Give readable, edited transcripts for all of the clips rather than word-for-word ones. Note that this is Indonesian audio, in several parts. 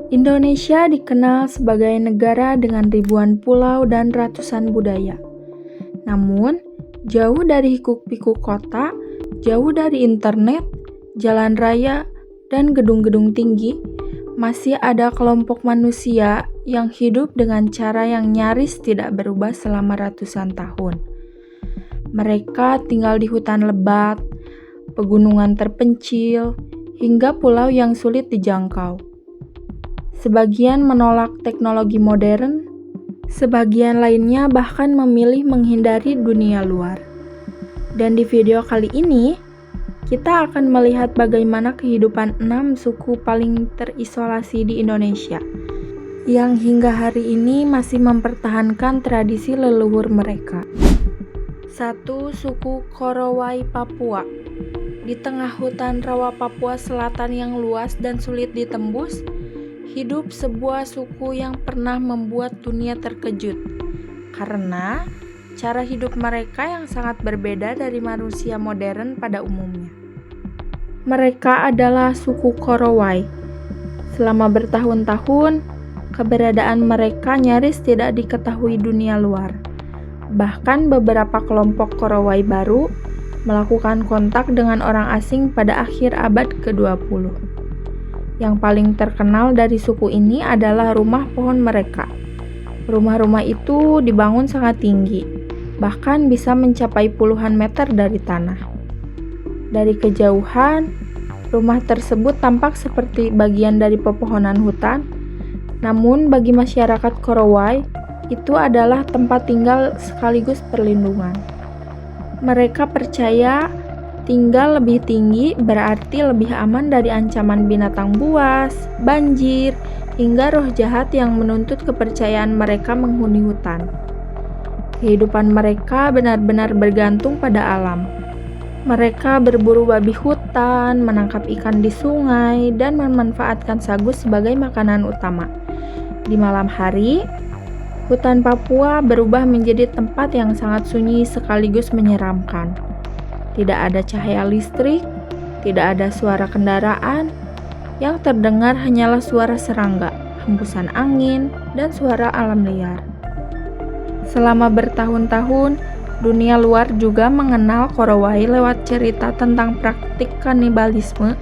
Indonesia dikenal sebagai negara dengan ribuan pulau dan ratusan budaya. Namun, jauh dari hiruk-pikuk kota, jauh dari internet, jalan raya, dan gedung-gedung tinggi, masih ada kelompok manusia yang hidup dengan cara yang nyaris tidak berubah selama ratusan tahun. Mereka tinggal di hutan lebat, pegunungan terpencil, hingga pulau yang sulit dijangkau. Sebagian menolak teknologi modern, sebagian lainnya bahkan memilih menghindari dunia luar. Dan di video kali ini, kita akan melihat bagaimana kehidupan 6 suku paling terisolasi di Indonesia, yang hingga hari ini masih mempertahankan tradisi leluhur mereka. 1. Suku Korowai Papua. Di tengah hutan rawa Papua Selatan yang luas dan sulit ditembus, hidup sebuah suku yang pernah membuat dunia terkejut karena cara hidup mereka yang sangat berbeda dari manusia modern pada umumnya. Mereka adalah suku Korowai. Selama bertahun-tahun, keberadaan mereka nyaris tidak diketahui dunia luar. Bahkan beberapa kelompok Korowai baru melakukan kontak dengan orang asing pada akhir abad ke-20. Yang paling terkenal dari suku ini adalah rumah pohon mereka. Rumah-rumah itu dibangun sangat tinggi, bahkan bisa mencapai puluhan meter dari tanah. Dari kejauhan, rumah tersebut tampak seperti bagian dari pepohonan hutan, namun bagi masyarakat Korowai, itu adalah tempat tinggal sekaligus perlindungan. Mereka percaya tinggal lebih tinggi berarti lebih aman dari ancaman binatang buas, banjir, hingga roh jahat yang menuntut kepercayaan mereka menghuni hutan. Kehidupan mereka benar-benar bergantung pada alam. Mereka berburu babi hutan, menangkap ikan di sungai, dan memanfaatkan sagu sebagai makanan utama. Di malam hari, hutan Papua berubah menjadi tempat yang sangat sunyi sekaligus menyeramkan. Tidak ada cahaya listrik, tidak ada suara kendaraan, yang terdengar hanyalah suara serangga, hembusan angin, dan suara alam liar. Selama bertahun-tahun, dunia luar juga mengenal Korowai lewat cerita tentang praktik kanibalisme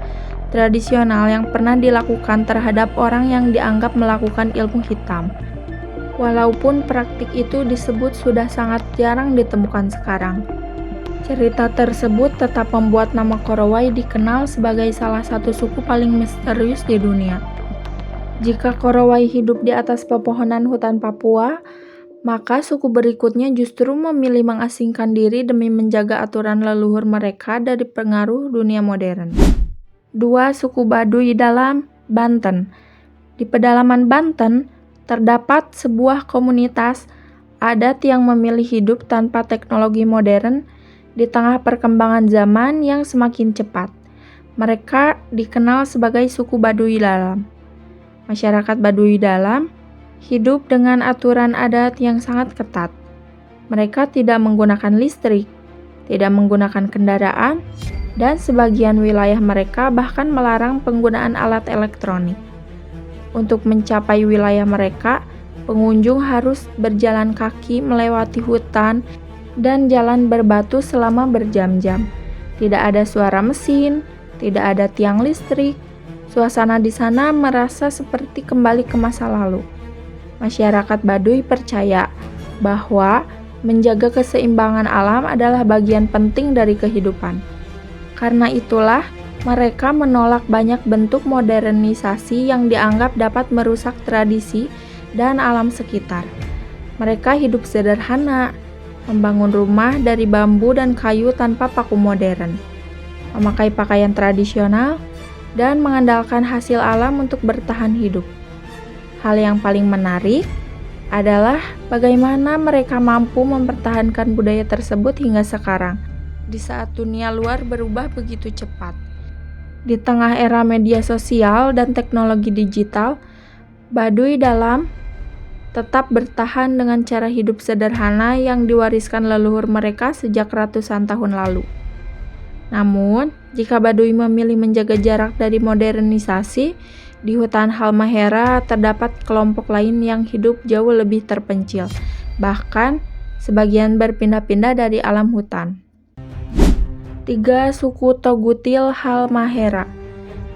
tradisional yang pernah dilakukan terhadap orang yang dianggap melakukan ilmu hitam. Walaupun praktik itu disebut sudah sangat jarang ditemukan sekarang. Cerita tersebut tetap membuat nama Korowai dikenal sebagai salah satu suku paling misterius di dunia. Jika Korowai hidup di atas pepohonan hutan Papua, maka suku berikutnya justru memilih mengasingkan diri demi menjaga aturan leluhur mereka dari pengaruh dunia modern. 2. Suku Baduy Dalam, Banten. Di pedalaman Banten, terdapat sebuah komunitas adat yang memilih hidup tanpa teknologi modern di tengah perkembangan zaman yang semakin cepat. Mereka dikenal sebagai suku Baduy Dalam. Masyarakat Baduy Dalam hidup dengan aturan adat yang sangat ketat. Mereka tidak menggunakan listrik, tidak menggunakan kendaraan, dan sebagian wilayah mereka bahkan melarang penggunaan alat elektronik. Untuk mencapai wilayah mereka, pengunjung harus berjalan kaki melewati hutan dan jalan berbatu selama berjam-jam. Tidak ada suara mesin, tidak ada tiang listrik. Suasana di sana merasa seperti kembali ke masa lalu. Masyarakat Baduy percaya bahwa menjaga keseimbangan alam adalah bagian penting dari kehidupan. Karena itulah, mereka menolak banyak bentuk modernisasi yang dianggap dapat merusak tradisi dan alam sekitar. Mereka hidup sederhana, membangun rumah dari bambu dan kayu tanpa paku modern, memakai pakaian tradisional, dan mengandalkan hasil alam untuk bertahan hidup. Hal yang paling menarik adalah bagaimana mereka mampu mempertahankan budaya tersebut hingga sekarang, di saat dunia luar berubah begitu cepat. Di tengah era media sosial dan teknologi digital, Baduy Dalam tetap bertahan dengan cara hidup sederhana yang diwariskan leluhur mereka sejak ratusan tahun lalu. Namun, jika Baduy memilih menjaga jarak dari modernisasi, Di hutan Halmahera terdapat kelompok lain yang hidup jauh lebih terpencil, bahkan sebagian berpindah-pindah dari alam hutan. 3. Suku Togutil Halmahera.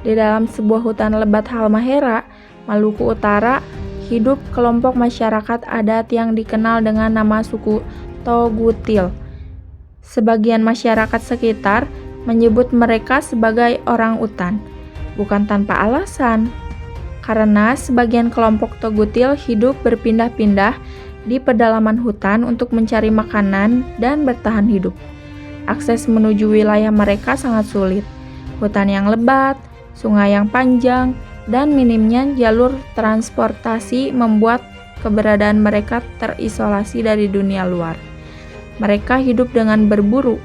Di dalam sebuah hutan lebat Halmahera, Maluku Utara, hidup kelompok masyarakat adat yang dikenal dengan nama suku Togutil. Sebagian masyarakat sekitar menyebut mereka sebagai orang utan, bukan tanpa alasan, karena sebagian kelompok Togutil hidup berpindah-pindah di pedalaman hutan untuk mencari makanan dan bertahan hidup. Akses menuju wilayah mereka sangat sulit. Hutan yang lebat, sungai yang panjang, dan minimnya jalur transportasi membuat keberadaan mereka terisolasi dari dunia luar. Mereka hidup dengan berburu,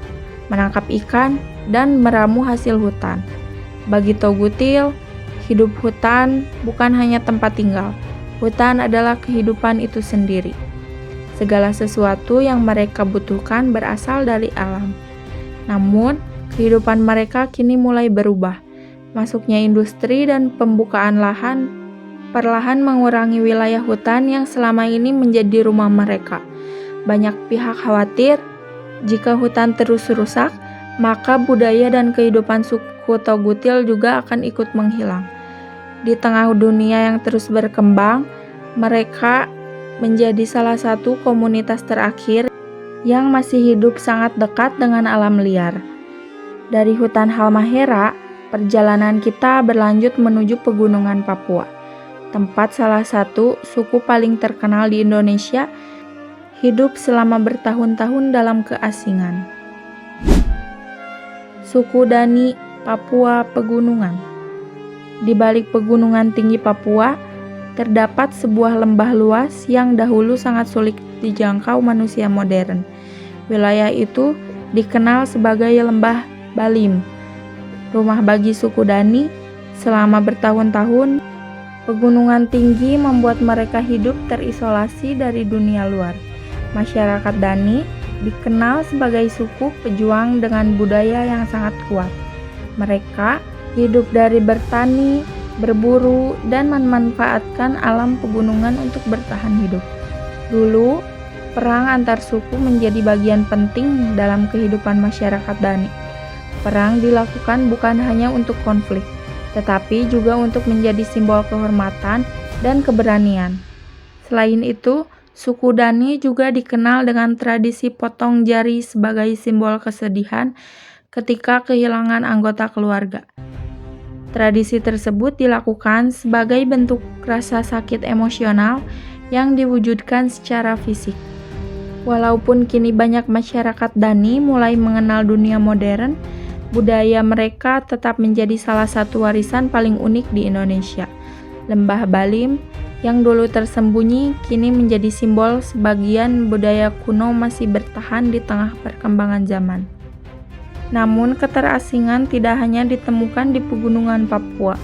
menangkap ikan, dan meramu hasil hutan. Bagi Togutil, hidup hutan bukan hanya tempat tinggal. Hutan adalah kehidupan itu sendiri. Segala sesuatu yang mereka butuhkan berasal dari alam. Namun, kehidupan mereka kini mulai berubah. Masuknya industri dan pembukaan lahan perlahan mengurangi wilayah hutan yang selama ini menjadi rumah mereka. Banyak pihak khawatir jika hutan terus rusak, maka budaya dan kehidupan suku Togutil juga akan ikut menghilang. Di tengah dunia yang terus berkembang, mereka menjadi salah satu komunitas terakhir yang masih hidup sangat dekat dengan alam liar. Dari hutan Halmahera, perjalanan kita berlanjut menuju pegunungan Papua, tempat salah satu suku paling terkenal di Indonesia hidup selama bertahun-tahun dalam keasingan. Suku Dani Papua Pegunungan. Di balik pegunungan tinggi Papua, terdapat sebuah lembah luas yang dahulu sangat sulit dijangkau manusia modern. Wilayah itu dikenal sebagai Lembah Balim, rumah bagi suku Dani. Selama bertahun-tahun, pegunungan tinggi membuat mereka hidup terisolasi dari dunia luar. Masyarakat Dani dikenal sebagai suku pejuang dengan budaya yang sangat kuat. Mereka hidup dari bertani, berburu, dan memanfaatkan alam pegunungan untuk bertahan hidup. Dulu, perang antar suku menjadi bagian penting dalam kehidupan masyarakat Dani. Perang dilakukan bukan hanya untuk konflik, tetapi juga untuk menjadi simbol kehormatan dan keberanian. Selain itu, suku Dani juga dikenal dengan tradisi potong jari sebagai simbol kesedihan ketika kehilangan anggota keluarga. Tradisi tersebut dilakukan sebagai bentuk rasa sakit emosional yang diwujudkan secara fisik. Walaupun kini banyak masyarakat Dani mulai mengenal dunia modern, budaya mereka tetap menjadi salah satu warisan paling unik di Indonesia. Lembah Balim yang dulu tersembunyi kini menjadi simbol sebagian budaya kuno masih bertahan di tengah perkembangan zaman. Namun keterasingan tidak hanya ditemukan di pegunungan Papua.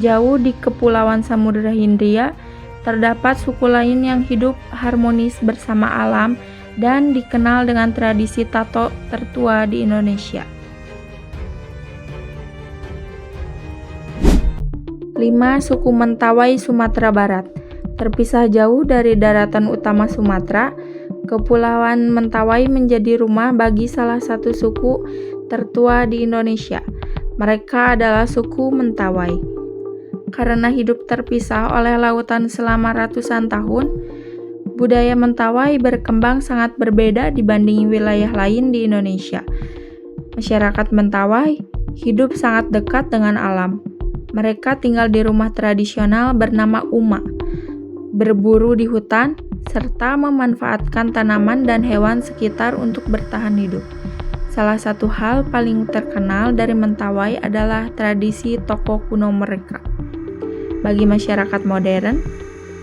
Jauh di Kepulauan Samudra Hindia, terdapat suku lain yang hidup harmonis bersama alam dan dikenal dengan tradisi tato tertua di Indonesia. 5. Suku Mentawai Sumatera Barat. Terpisah jauh dari daratan utama Sumatera, Kepulauan Mentawai menjadi rumah bagi salah satu suku tertua di Indonesia. Mereka adalah suku Mentawai. Karena hidup terpisah oleh lautan selama ratusan tahun, budaya Mentawai berkembang sangat berbeda dibanding wilayah lain di Indonesia. Masyarakat Mentawai hidup sangat dekat dengan alam. Mereka tinggal di rumah tradisional bernama Uma, berburu di hutan, serta memanfaatkan tanaman dan hewan sekitar untuk bertahan hidup. Salah satu hal paling terkenal dari Mentawai adalah tradisi toko kuno mereka. Bagi masyarakat modern,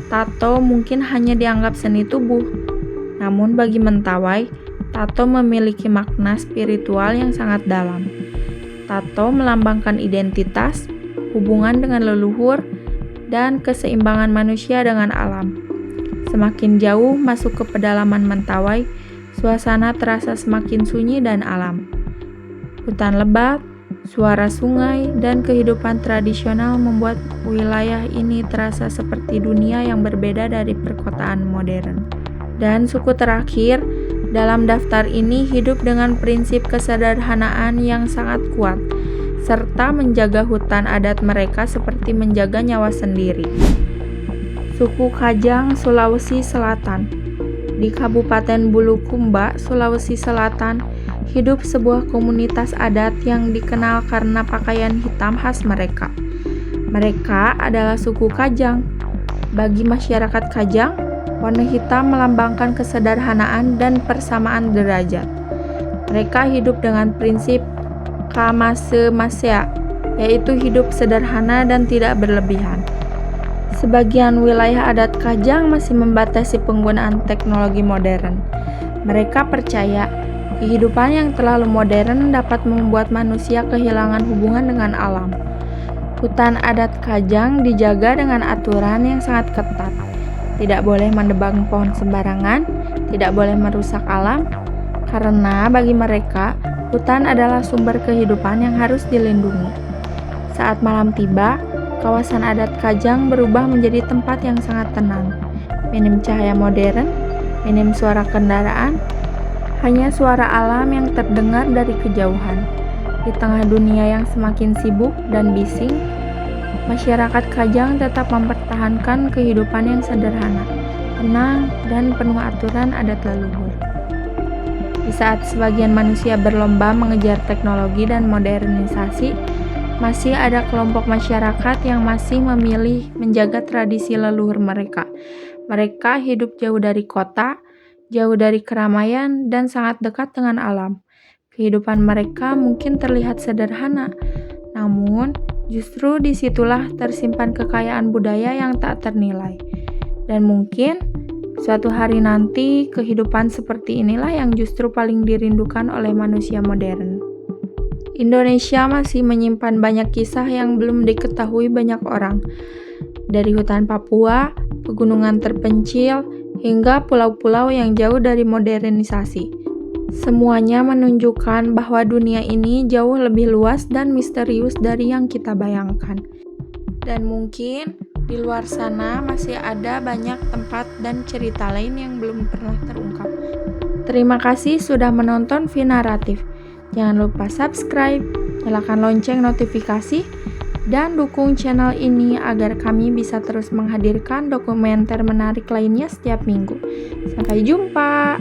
tato mungkin hanya dianggap seni tubuh. Namun bagi Mentawai, tato memiliki makna spiritual yang sangat dalam. Tato melambangkan identitas, hubungan dengan leluhur, dan keseimbangan manusia dengan alam. Semakin jauh masuk ke pedalaman Mentawai, suasana terasa semakin sunyi dan alam. Hutan lebat, Suara sungai dan kehidupan tradisional membuat wilayah ini terasa seperti dunia yang berbeda dari perkotaan modern. Dan suku terakhir dalam daftar ini hidup dengan prinsip kesederhanaan yang sangat kuat, serta menjaga hutan adat mereka seperti menjaga nyawa sendiri. Suku Kajang, Sulawesi Selatan. Di Kabupaten Bulukumba, Sulawesi Selatan, hidup sebuah komunitas adat yang dikenal karena pakaian hitam khas mereka. Mereka adalah suku Kajang. Bagi masyarakat Kajang, warna hitam melambangkan kesederhanaan dan persamaan derajat. Mereka hidup dengan prinsip Kamasemasea, yaitu hidup sederhana dan tidak berlebihan. Sebagian wilayah adat Kajang masih membatasi penggunaan teknologi modern. Mereka percaya kehidupan yang terlalu modern dapat membuat manusia kehilangan hubungan dengan alam. Hutan adat Kajang dijaga dengan aturan yang sangat ketat. Tidak boleh menebang pohon sembarangan, tidak boleh merusak alam, karena bagi mereka, hutan adalah sumber kehidupan yang harus dilindungi. Saat malam tiba, kawasan adat Kajang berubah menjadi tempat yang sangat tenang. Minim cahaya modern, minim suara kendaraan, hanya suara alam yang terdengar dari kejauhan. Di tengah dunia yang semakin sibuk dan bising, masyarakat Kajang tetap mempertahankan kehidupan yang sederhana, tenang, dan penuh aturan adat leluhur. Di saat sebagian manusia berlomba mengejar teknologi dan modernisasi, masih ada kelompok masyarakat yang masih memilih menjaga tradisi leluhur mereka. Mereka hidup jauh dari kota, jauh dari keramaian, dan sangat dekat dengan alam. Kehidupan mereka mungkin terlihat sederhana, namun justru disitulah tersimpan kekayaan budaya yang tak ternilai. Dan mungkin suatu hari nanti kehidupan seperti inilah yang justru paling dirindukan oleh manusia modern. Indonesia masih menyimpan banyak kisah yang belum diketahui banyak orang. Dari hutan Papua, pegunungan terpencil, hingga pulau-pulau yang jauh dari modernisasi. Semuanya menunjukkan bahwa dunia ini jauh lebih luas dan misterius dari yang kita bayangkan. Dan mungkin di luar sana masih ada banyak tempat dan cerita lain yang belum pernah terungkap. Terima kasih sudah menonton Vinaratif. Jangan lupa subscribe, nyalakan lonceng notifikasi, dan dukung channel ini agar kami bisa terus menghadirkan dokumenter menarik lainnya setiap minggu. Sampai jumpa!